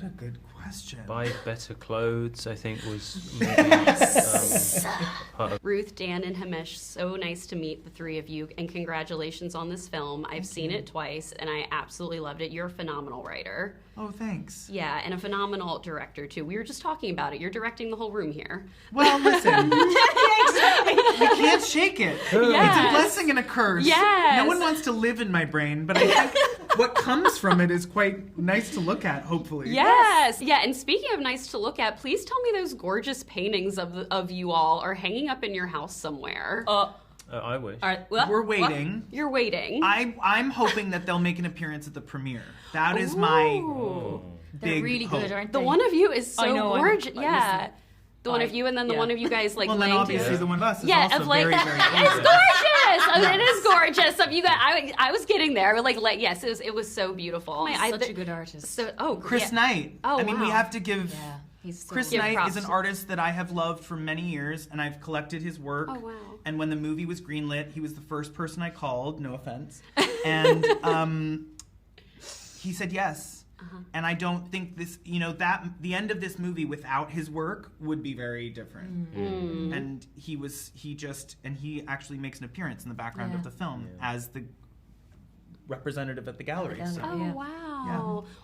a good question. Buy better clothes, I think, was maybe, part of. Ruth, Dan, and Himesh, so nice to meet the three of you, and congratulations on this film. I've seen it twice, and I absolutely loved it. You're a phenomenal writer. Oh, thanks. Yeah, and a phenomenal director, too. We were just talking about it. You're directing the whole room here. Well, listen. You can't shake it. Yes. It's a blessing and a curse. Yes. No one wants to live in my brain, but I think what comes from it is quite nice to look at, hopefully. Yes. Yeah, and speaking of nice to look at, please tell me those gorgeous paintings of you all are hanging up in your house somewhere. I wish. We're waiting. What? You're waiting. I'm hoping that they'll make an appearance at the premiere. That is my They're big really hope. good, aren't they? The one of you is so I know, gorgeous. I Yeah. The one of you, and then the yeah. one of you guys like Well, then laying obviously together. the one of us is Yeah, also of like very, that. very It's gorgeous. gorgeous. It is gorgeous. Of you guys, I was getting there. Like yes, it was so beautiful. He's such a good artist. So Chris yeah. Knight. Oh, I mean, we wow. have to give... Yeah, he's so Chris Give Knight props is an to- artist that I have loved for many years, and I've collected his work. Oh, wow. And when the movie was greenlit, he was the first person I called, no offense. And he said yes. And I don't think this, that the end of this movie without his work would be very different. And he actually makes an appearance in the background of the film as the representative at the gallery. So. Oh, Yeah. wow. Yeah.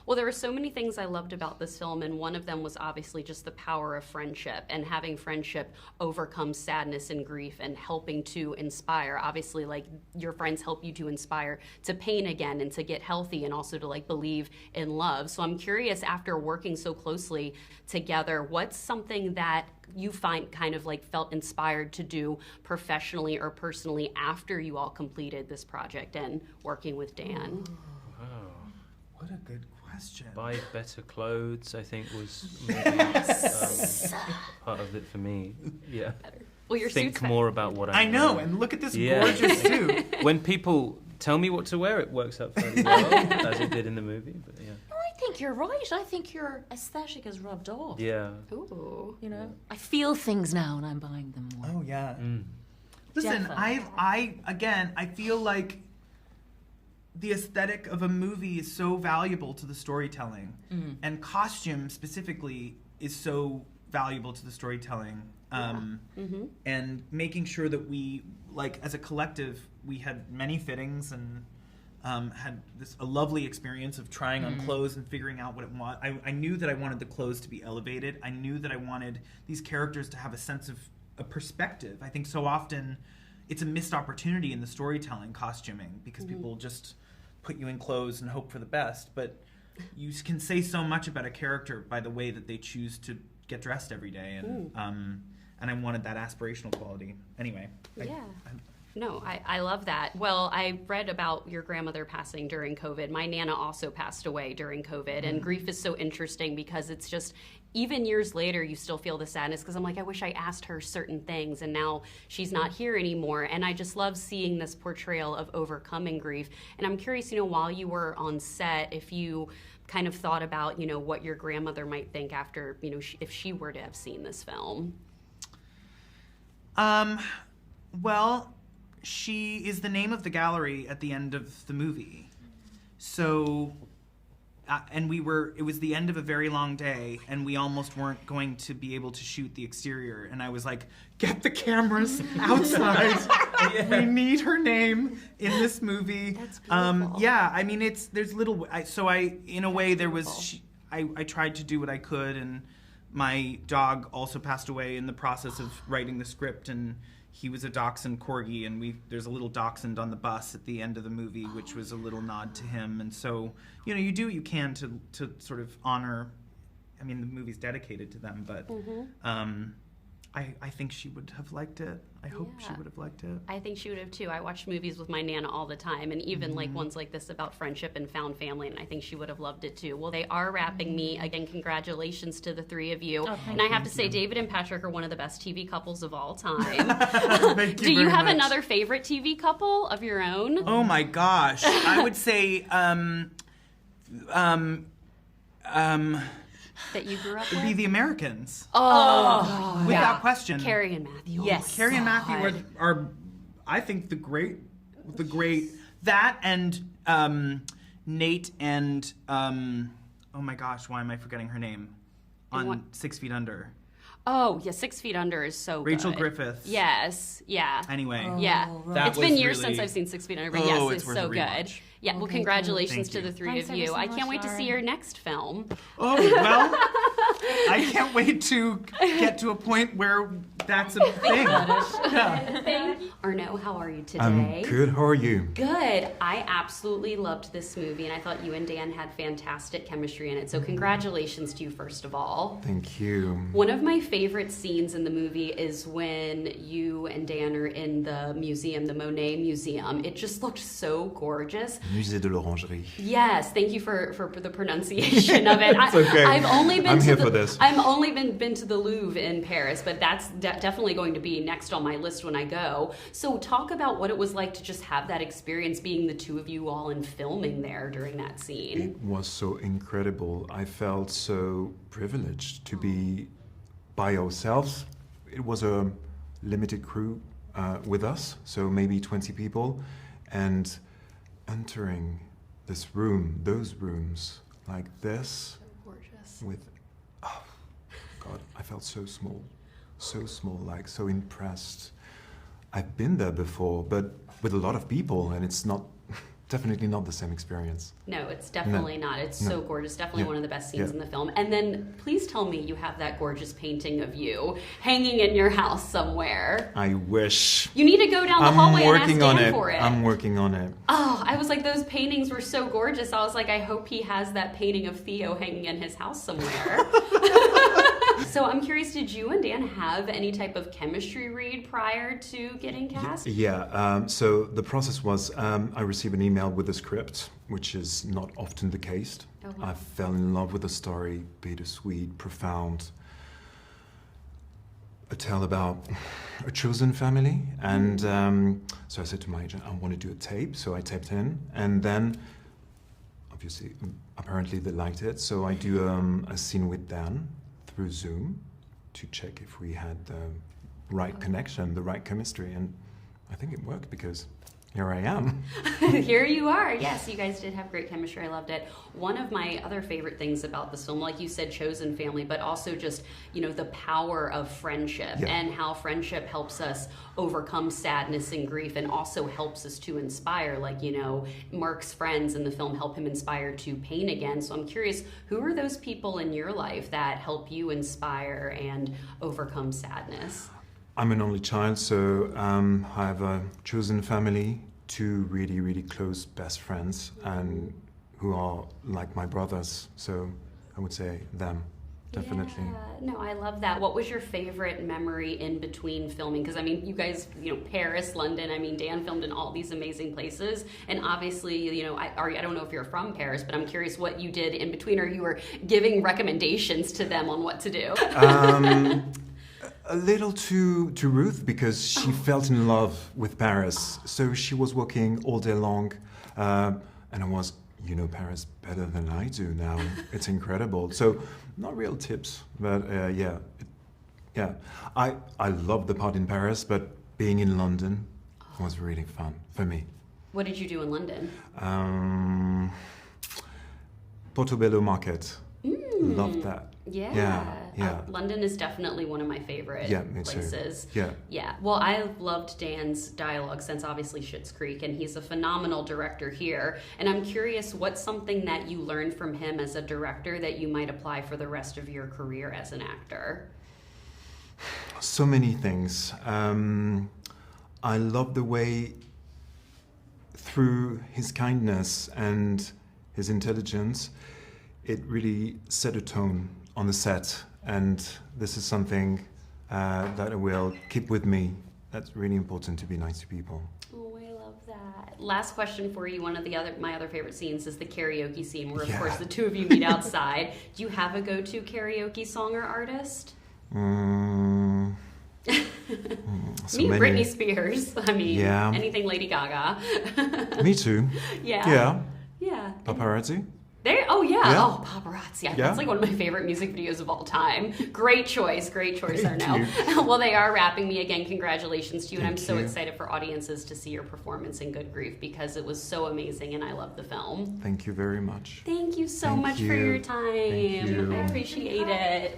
Well, there were so many things I loved about this film, and one of them was obviously just the power of friendship and having friendship overcome sadness and grief and helping to inspire. Obviously, like, your friends help you to inspire to paint again and to get healthy and also to, like, believe in love. So I'm curious, after working so closely together, what's something that you find kind of like felt inspired to do professionally or personally after you all completed this project and working with Dan? What a good question. Buy better clothes, I think, was maybe, part of it for me. Yeah. Well, your Think suit's more about what I'm I know, wearing. and look at this Yeah. gorgeous suit. When people tell me what to wear, it works out fairly well, as it did in the movie. But yeah. No, I think you're right. I think your aesthetic is rubbed off. Yeah. Ooh. You know, I feel things now and I'm buying them more. Oh, yeah. Mm. Listen, Definitely. I feel like the aesthetic of a movie is so valuable to the storytelling, and costume specifically is so valuable to the storytelling. And making sure that we, like, as a collective, we had many fittings and had a lovely experience of trying on clothes and figuring out what it was. I knew that I wanted the clothes to be elevated. I knew that I wanted these characters to have a sense of a perspective. I think so often it's a missed opportunity in the storytelling, costuming, because people just put you in clothes and hope for the best. But you can say so much about a character by the way that they choose to get dressed every day. And I wanted that aspirational quality. Anyway. No, I love that. Well, I read about your grandmother passing during COVID. My Nana also passed away during COVID. And grief is so interesting because it's just, even years later, you still feel the sadness because I'm like, I wish I asked her certain things and now she's not here anymore. And I just love seeing this portrayal of overcoming grief. And I'm curious, while you were on set, if you kind of thought about, what your grandmother might think after, if she were to have seen this film. Well, she is the name of the gallery at the end of the movie. So, and it was the end of a very long day, and we almost weren't going to be able to shoot the exterior. And I was like, get the cameras outside. We need her name in this movie. That's beautiful. Yeah, I mean, in a way, I tried to do what I could, and my dog also passed away in the process of writing the script, and he was a dachshund corgi, and there's a little dachshund on the bus at the end of the movie, which was a little nod to him. And so, you do what you can to sort of honor. I mean, the movie's dedicated to them, but I think she would have liked it. I hope she would have liked it. I think she would have too. I watch movies with my Nana all the time, and even like ones like this about friendship and found family, and I think she would have loved it too. Well, they are wrapping me. Again, congratulations to the three of you. And I have to say, David and Patrick are one of the best TV couples of all time. Thank you Do you very have much. another favorite TV couple of your own? Oh my gosh. I would say That you grew up it'd be with? The Americans. Oh, Without question. Carrie and Matthew. Yes. Carrie and Matthew are I think the great that and Nate and oh my gosh, why am I forgetting her name? On 6 Feet Under. Oh, yeah, 6 Feet Under is so Rachel good. Griffiths. Yes, yeah. Anyway. Yeah. That It's been was years really- since I've seen 6 Feet Under, but Oh, yes, it's it's worth so a good. rewatch. Yeah, well, Okay, congratulations to Thank you. the three Thanks of you. ever so I much, can't wait to see Lauren. your next film. Oh, well, I can't wait to get to a point where that's a thing. Yeah. Arnaud, how are you today? I'm good. How are you? Good. I absolutely loved this movie, and I thought you and Dan had fantastic chemistry in it. So congratulations to you, first of all. Thank you. One of my favorite scenes in the movie is when you and Dan are in the museum, the Monet Museum. It just looked so gorgeous. Musée de l'Orangerie. Yes, thank you for the pronunciation of it. It's okay. I've only been I'm to here the, for this. I've only been to the Louvre in Paris, but that's definitely going to be next on my list when I go. So talk about what it was like to just have that experience being the two of you all and filming there during that scene. It was so incredible. I felt so privileged to be by ourselves. It was a limited crew with us, so maybe 20 people, and entering this room, those rooms, like this, Gorgeous. with, oh, God, I felt so small, like so impressed. I've been there before, but with a lot of people, and it's not, definitely not the same experience. No, it's definitely not. It's so gorgeous. Definitely Yeah. one of the best scenes Yeah. in the film. And then please tell me you have that gorgeous painting of you hanging in your house somewhere. I wish. You need to go down the hallway and ask Dan for it. I'm working on it. Oh, I was like, those paintings were so gorgeous. I was like, I hope he has that painting of Theo hanging in his house somewhere. So I'm curious, did you and Dan have any type of chemistry read prior to getting cast? Yeah, so the process was I received an email with a script, which is not often the case. Oh, wow. I fell in love with the story, bittersweet, profound. A tale about a chosen family. And so I said to my agent, I want to do a tape. So I taped in. And then, obviously, apparently they liked it. So I do a scene with Dan through Zoom to check if we had the right connection, the right chemistry. And I think it worked because here I am. Here you are. Yes, you guys did have great chemistry. I loved it. One of my other favorite things about this film, like you said, chosen family, but also just, you know, the power of friendship and how friendship helps us overcome sadness and grief and also helps us to inspire. Like, you know, Mark's friends in the film help him inspire to paint again. So I'm curious, who are those people in your life that help you inspire and overcome sadness? I'm an only child, so I have a chosen family, two really, really close best friends, and who are like my brothers. So I would say them, definitely. Yeah, no, I love that. What was your favorite memory in between filming? Because I mean, you guys, you know, Paris, London. I mean, Dan filmed in all these amazing places, and obviously, you know, I don't know if you're from Paris, but I'm curious what you did in between, or you were giving recommendations to them on what to do. A little to Ruth because she felt in love with Paris. So she was working all day long. And I was, you know, Paris better than I do now. It's incredible. So not real tips, but yeah. I loved the part in Paris, but being in London was really fun for me. What did you do in London? Portobello Market. Loved that. Yeah. Yeah. London is definitely one of my favorite Me too. places. Yeah. Yeah. Well, I've loved Dan's dialogue since obviously Schitt's Creek, and he's a phenomenal director here. And I'm curious, what's something that you learned from him as a director that you might apply for the rest of your career as an actor? So many things. I love the way, through his kindness and his intelligence, it really set a tone on the set. And this is something that I will keep with me. That's really important, to be nice to people. Oh, I love that. Last question for you. One of my other favorite scenes is the karaoke scene where, of course, the two of you meet outside. Do you have a go-to karaoke song or artist? So Me, many. Britney Spears. I mean, Yeah. anything Lady Gaga. Me too. Yeah. Yeah. Yeah. Paparazzi. There. Oh, yeah. Yeah. Oh, paparazzi. That's like one of my favorite music videos of all time. Great choice, Arnaud. Well, they are wrapping me again. Congratulations to you, and I'm so excited for audiences to see your performance in Good Grief because it was so amazing, and I love the film. Thank you very much. Thank you so much for your time. Thank you. I appreciate it.